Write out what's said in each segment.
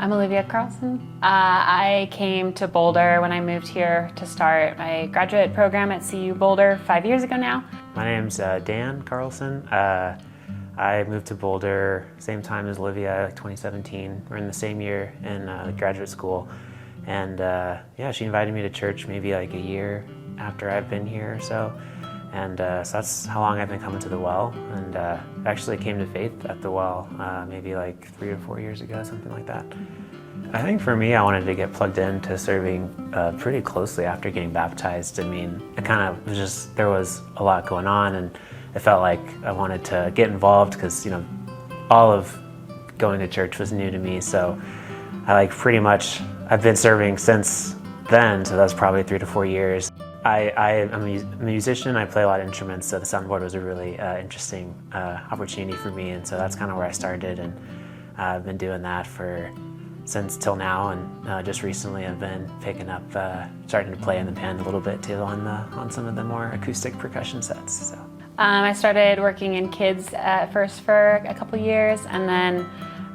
I'm Olivia Carlson. I came to Boulder when I moved here to start my graduate program at CU Boulder 5 years ago now. My name's Dan Carlson. I moved to Boulder same time as Olivia, like 2017. We're in the same year in graduate school. And yeah, she invited me to church maybe like a year after I've been here or so. And so that's how long I've been coming to the well. And actually came to faith at the well maybe like 3 or 4 years ago, something like that. I think for me, I wanted to get plugged into serving pretty closely after getting baptized. I mean, it kind of was just, there was a lot going on, and it felt like I wanted to get involved because, you know, all of going to church was new to me. So I I've been serving since then, so that's probably 3 to 4 years. I'm a musician. I play a lot of instruments, so the soundboard was a really interesting opportunity for me, and so that's kind of where I started, and I've been doing that since till now, and just recently I've been picking up, starting to play in the band a little bit too on some of the more acoustic percussion sets. So I started working in kids at first for a couple years, and then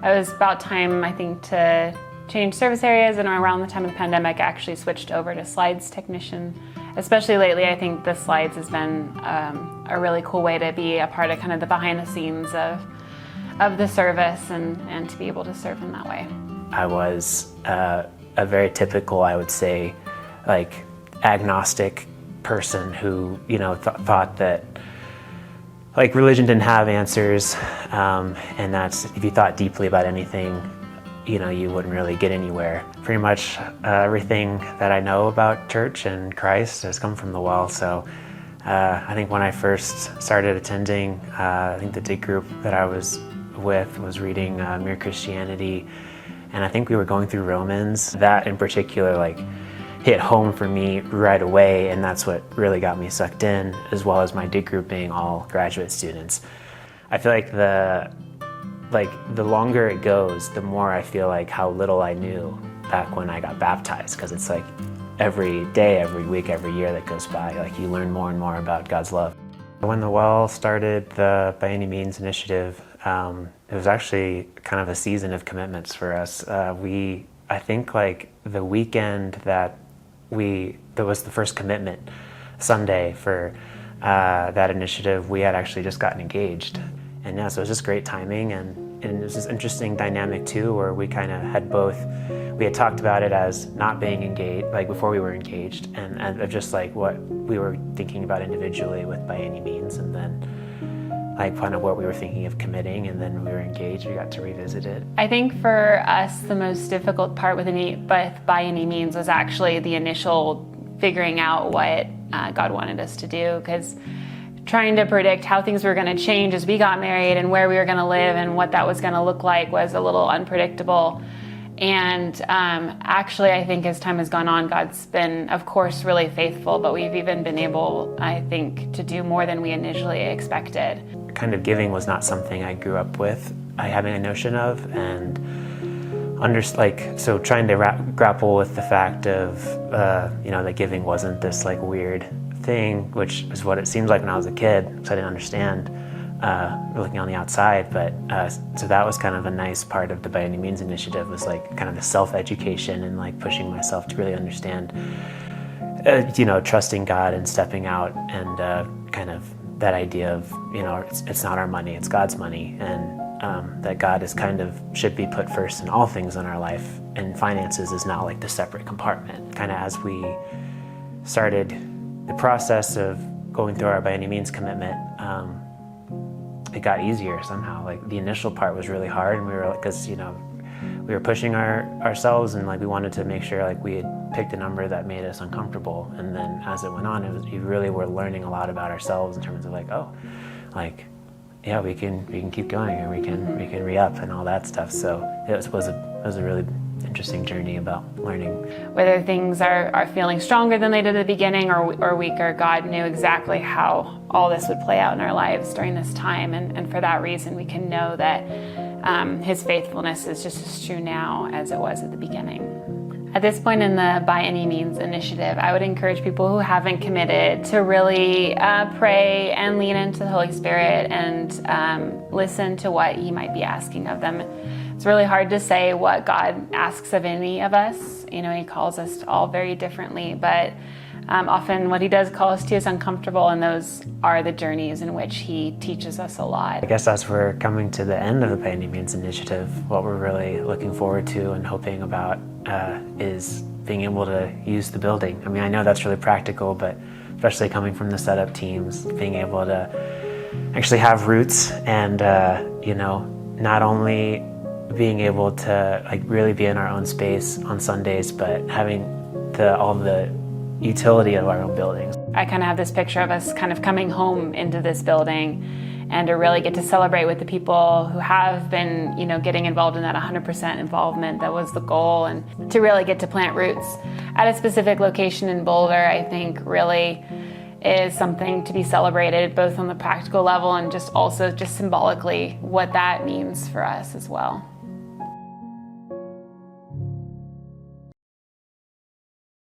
it was about time, I think, to change service areas, and around the time of the pandemic I actually switched over to slides technician. Especially lately, I think the slides has been a really cool way to be a part of kind of the behind the scenes of the service and to be able to serve in that way. I was a very typical, I would say, like agnostic person who, you know, thought that like religion didn't have answers, and that's if you thought deeply about anything, you know, you wouldn't really get anywhere. Pretty much everything that I know about church and Christ has come from the well. So I think when I first started attending, I think the dig group that I was with was reading Mere Christianity, and I think we were going through Romans. That in particular like hit home for me right away, and that's what really got me sucked in, as well as my dig group being all graduate students. I feel like the longer it goes, the more I feel like how little I knew back when I got baptized, because it's like every day, every week, every year that goes by, like you learn more and more about God's love. When the well started the By Any Means initiative, it was actually kind of a season of commitments for us. I think like the weekend that was the first commitment Sunday for that initiative, we had actually just gotten engaged. And yeah, so it was just great timing, and it was this interesting dynamic too, where we kind of had we had talked about it as not being engaged, like before we were engaged, and of just like what we were thinking about individually with By Any Means, and then like kind of what we were thinking of committing, and then when we were engaged, we got to revisit it. I think for us, the most difficult part with By Any Means was actually the initial figuring out what God wanted us to do, because trying to predict how things were going to change as we got married and where we were going to live and what that was going to look like was a little unpredictable. And actually, I think as time has gone on, God's been, of course, really faithful, but we've even been able, I think, to do more than we initially expected. Kind of giving was not something I grew up with, having a notion of, and so trying to grapple with the fact of, you know, that giving wasn't this like weird thing, which is what it seems like when I was a kid, because I didn't understand looking on the outside. But so that was kind of a nice part of the By Any Means initiative, was like kind of the self-education and like pushing myself to really understand, you know, trusting God and stepping out, and kind of that idea of, you know, it's not our money, it's God's money, and that God is should be put first in all things in our life, and finances is not like the separate compartment. Kind of as we started the process of going through our By Any Means commitment, it got easier somehow. Like the initial part was really hard, and we were like, because you know, we were pushing ourselves, and like we wanted to make sure like we had picked a number that made us uncomfortable. And then as it went on, we really were learning a lot about ourselves in terms of like, oh, like yeah, we can keep going, and we can re-up and all that stuff. So it was a really interesting journey about learning. Whether things are feeling stronger than they did at the beginning or weaker, God knew exactly how all this would play out in our lives during this time. And for that reason, we can know that His faithfulness is just as true now as it was at the beginning. At this point in the By Any Means initiative, I would encourage people who haven't committed to really pray and lean into the Holy Spirit and listen to what He might be asking of them. It's really hard to say what God asks of any of us. You know, He calls us all very differently, but often what He does call us to is uncomfortable, and those are the journeys in which He teaches us a lot. I guess as we're coming to the end of the By Any Means initiative, what we're really looking forward to and hoping about is being able to use the building. I mean, I know that's really practical, but especially coming from the setup teams, being able to actually have roots and, you know, not only being able to like really be in our own space on Sundays, but having all the utility of our own buildings. I kind of have this picture of us kind of coming home into this building and to really get to celebrate with the people who have been, you know, getting involved in that 100% involvement. That was the goal, and to really get to plant roots at a specific location in Boulder, I think really is something to be celebrated, both on the practical level and just also just symbolically what that means for us as well.